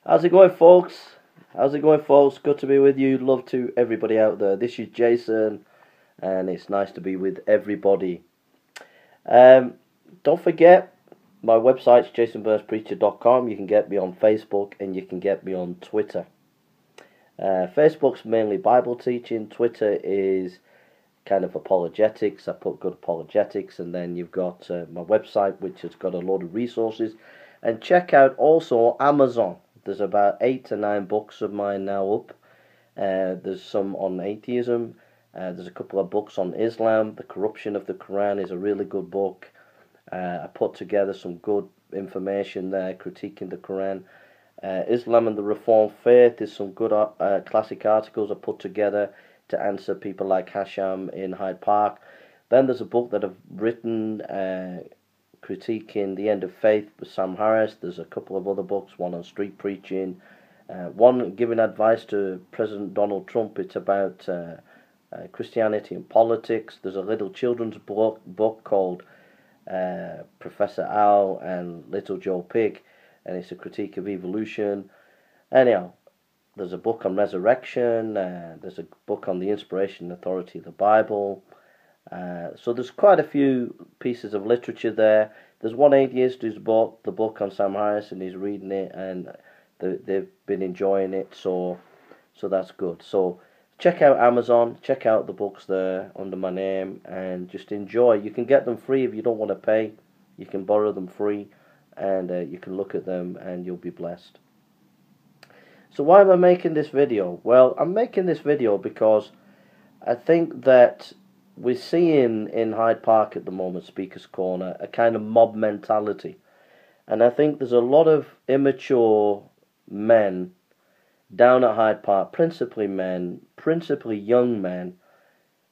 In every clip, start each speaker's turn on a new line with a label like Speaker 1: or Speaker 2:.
Speaker 1: How's it going, folks? How's it going, folks? Good to be with you. Love to everybody out there. This is Jason, and it's nice to be with everybody. Don't forget, my website's jasonburnspreacher.com. You can get me on Facebook, and you can get me on Twitter. Facebook's mainly Bible teaching. Twitter is kind of apologetics. I put good apologetics, and then you've got my website, which has got a lot of resources. And check out also Amazon. There's about 8 to 9 books of mine now up. There's some on atheism. There's a couple of books on Islam. The Corruption of the Quran is a really good book. I put together some good information there, critiquing the Quran. Islam and the Reformed Faith is some good classic articles I put together to answer people like Hasham in Hyde Park. Then there's a book that I've written critiquing the end of faith with Sam Harris. There's a couple of other books, one on street preaching, one giving advice to President Donald Trump. It's about Christianity and politics. There's a little children's book called Professor Owl and Little Joe Pig, and it's a critique of evolution. Anyhow, there's a book on resurrection. There's a book on the inspiration and authority of the Bible. So there's quite a few pieces of literature there. There's one atheist who's bought the book on Sam Harris and he's reading it, and they've been enjoying it. So that's good. So check out Amazon. Check out the books there under my name and just enjoy. You can get them free if you don't want to pay. You can borrow them free, and you can look at them and you'll be blessed. So why am I making this video? Well, I'm making this video because I think that we're seeing in Hyde Park at the moment, Speaker's Corner, a kind of mob mentality. And I think there's a lot of immature men down at Hyde Park, principally men, principally young men,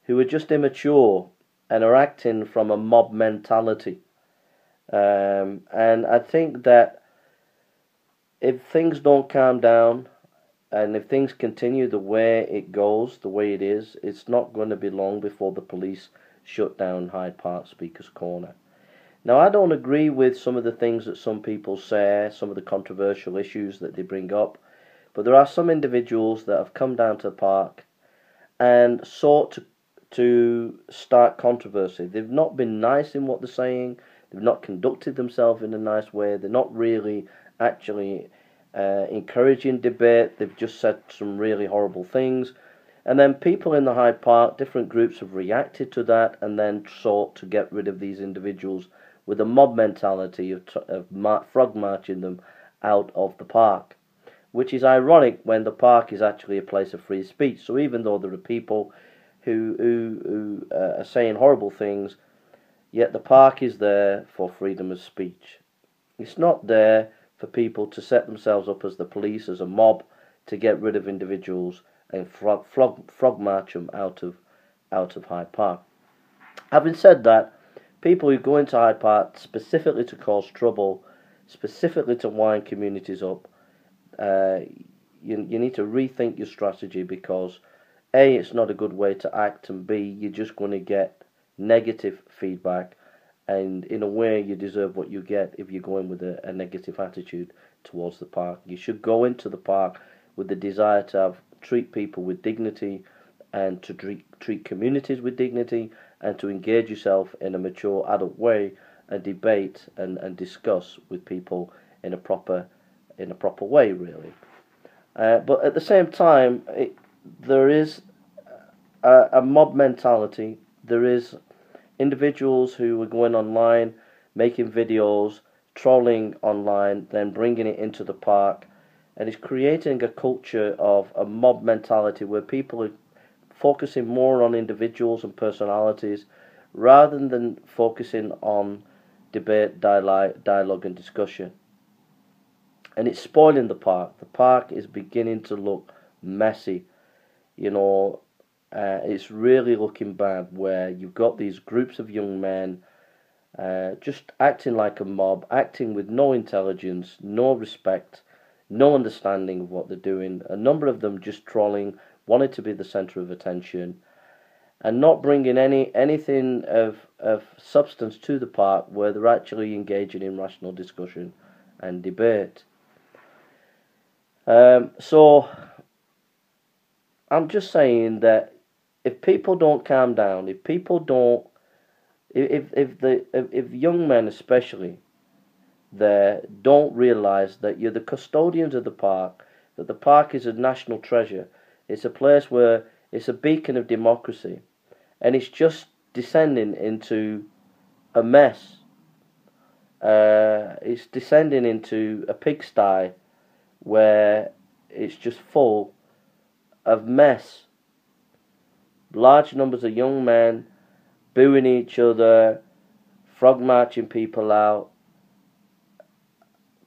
Speaker 1: who are just immature and are acting from a mob mentality. And I think that if things don't calm down, and if things continue the way it goes, the way it is, it's not going to be long before the police shut down Hyde Park Speaker's Corner. Now, I don't agree with some of the things that some people say, some of the controversial issues that they bring up, but there are some individuals that have come down to the park and sought to start controversy. They've not been nice in what they're saying, they've not conducted themselves in a nice way, they're not really actually encouraging debate. They've just said some really horrible things, and then people in the Hyde Park, different groups have reacted to that and then sought to get rid of these individuals with a mob mentality of frog marching them out of the park, which is ironic when the park is actually a place of free speech. So even though there are people who are saying horrible things, yet the park is there for freedom of speech. It's not there for people to set themselves up as the police, as a mob, to get rid of individuals and frog march them out of Hyde Park. Having said that, people who go into Hyde Park specifically to cause trouble, specifically to wind communities up, you need to rethink your strategy, because A, it's not a good way to act, and B, you're just going to get negative feedback. And in a way, you deserve what you get if you go in with a negative attitude towards the park. You should go into the park with the desire to treat people with dignity, and to treat communities with dignity, and to engage yourself in a mature adult way and debate and discuss with people in a proper way, really. But at the same time, there is a mob mentality. There is individuals who are going online, making videos, trolling online, then bringing it into the park, and it's creating a culture of a mob mentality where people are focusing more on individuals and personalities rather than focusing on debate, dialogue and discussion. And it's spoiling the park. The park is beginning to look messy. It's really looking bad, where you've got these groups of young men just acting like a mob, acting with no intelligence, no respect, no understanding of what they're doing. A number of them just trolling, wanting to be the centre of attention, and not bringing anything of substance to the park, where they're actually engaging in rational discussion and debate. So I'm just saying that if people don't calm down, if people don't, if young men especially there don't realise that you're the custodians of the park, that the park is a national treasure, it's a place where it's a beacon of democracy, and it's just descending into a mess. It's descending into a pigsty where it's just full of mess. Large numbers of young men booing each other, frog marching people out,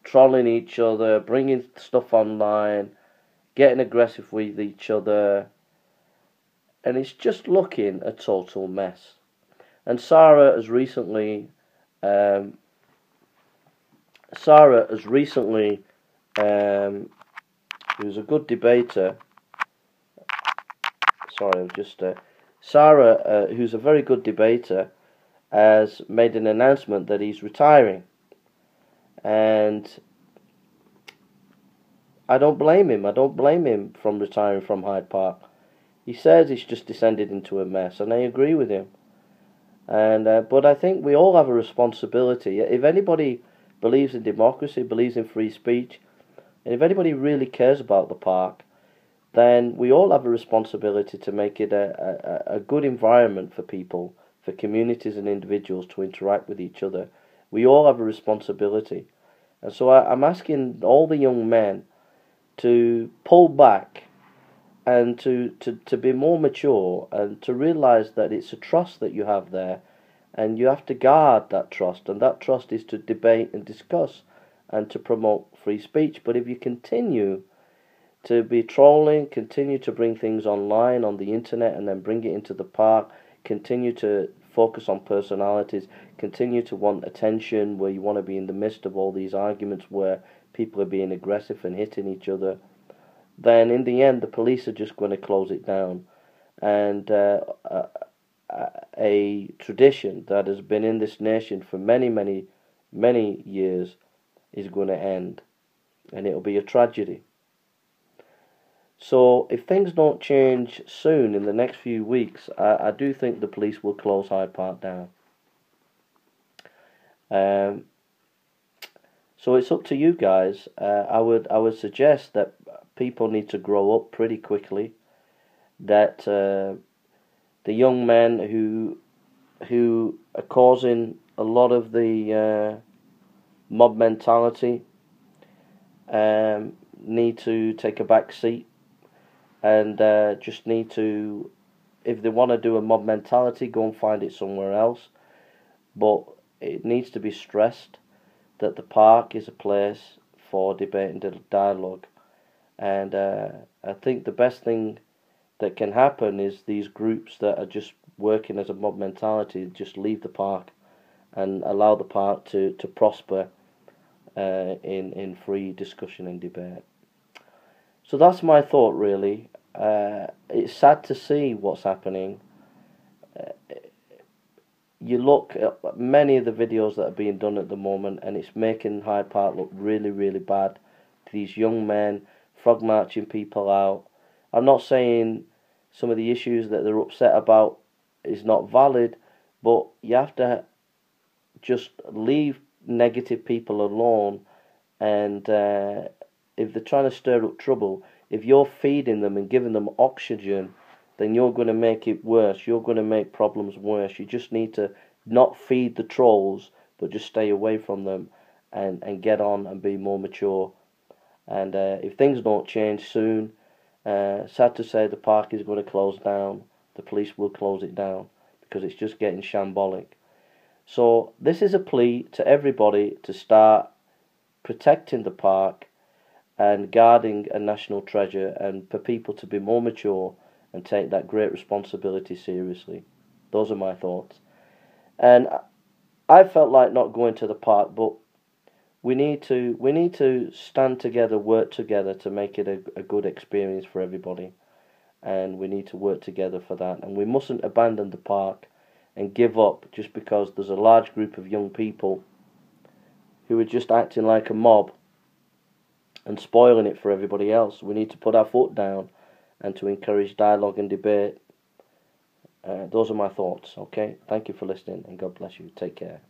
Speaker 1: trolling each other, bringing stuff online, getting aggressive with each other, and it's just looking a total mess. And Sarah has recently, who's a good debater. Sorry, I've just Sarah, who's a very good debater, has made an announcement that he's retiring, and I don't blame him. I don't blame him from retiring from Hyde Park. He says it's just descended into a mess, and I agree with him. And but I think we all have a responsibility. If anybody believes in democracy, believes in free speech, and if anybody really cares about the park, then we all have a responsibility to make it a good environment for people, for communities and individuals to interact with each other. We all have a responsibility. And so I'm asking all the young men to pull back and to be more mature and to realise that it's a trust that you have there, and you have to guard that trust, and that trust is to debate and discuss and to promote free speech. But if you continue to be trolling, continue to bring things online on the internet and then bring it into the park, continue to focus on personalities, continue to want attention where you want to be in the midst of all these arguments where people are being aggressive and hitting each other, then in the end the police are just going to close it down. And a tradition that has been in this nation for many years is going to end, and it'll be a tragedy. So if things don't change soon in the next few weeks, I do think the police will close Hyde Park down. So it's up to you guys. I would suggest that people need to grow up pretty quickly. That the young men who are causing a lot of the mob mentality need to take a back seat and just need to, if they want to do a mob mentality, go and find it somewhere else. But it needs to be stressed that the park is a place for debate and dialogue. And I think the best thing that can happen is these groups that are just working as a mob mentality just leave the park and allow the park to prosper in free discussion and debate. So that's my thought, really. It's sad to see what's happening. You look at many of the videos that are being done at the moment, and it's making Hyde Park look really bad. These young men frog marching people out. I'm not saying some of the issues that they're upset about is not valid, but you have to just leave negative people alone. And if they're trying to stir up trouble, if you're feeding them and giving them oxygen, then you're going to make it worse. You're going to make problems worse. You just need to not feed the trolls, but just stay away from them and get on and be more mature. And if things don't change soon, sad to say, the park is going to close down. The police will close it down because it's just getting shambolic. So this is a plea to everybody to start protecting the park and guarding a national treasure, and for people to be more mature and take that great responsibility seriously. Those are my thoughts. And I felt like not going to the park, but we need to stand together, work together to make it a good experience for everybody. And we need to work together for that. And we mustn't abandon the park and give up just because there's a large group of young people who are just acting like a mob and spoiling it for everybody else. We need to put our foot down and to encourage dialogue and debate. Those are my thoughts, okay? Thank you for listening, and God bless you. Take care.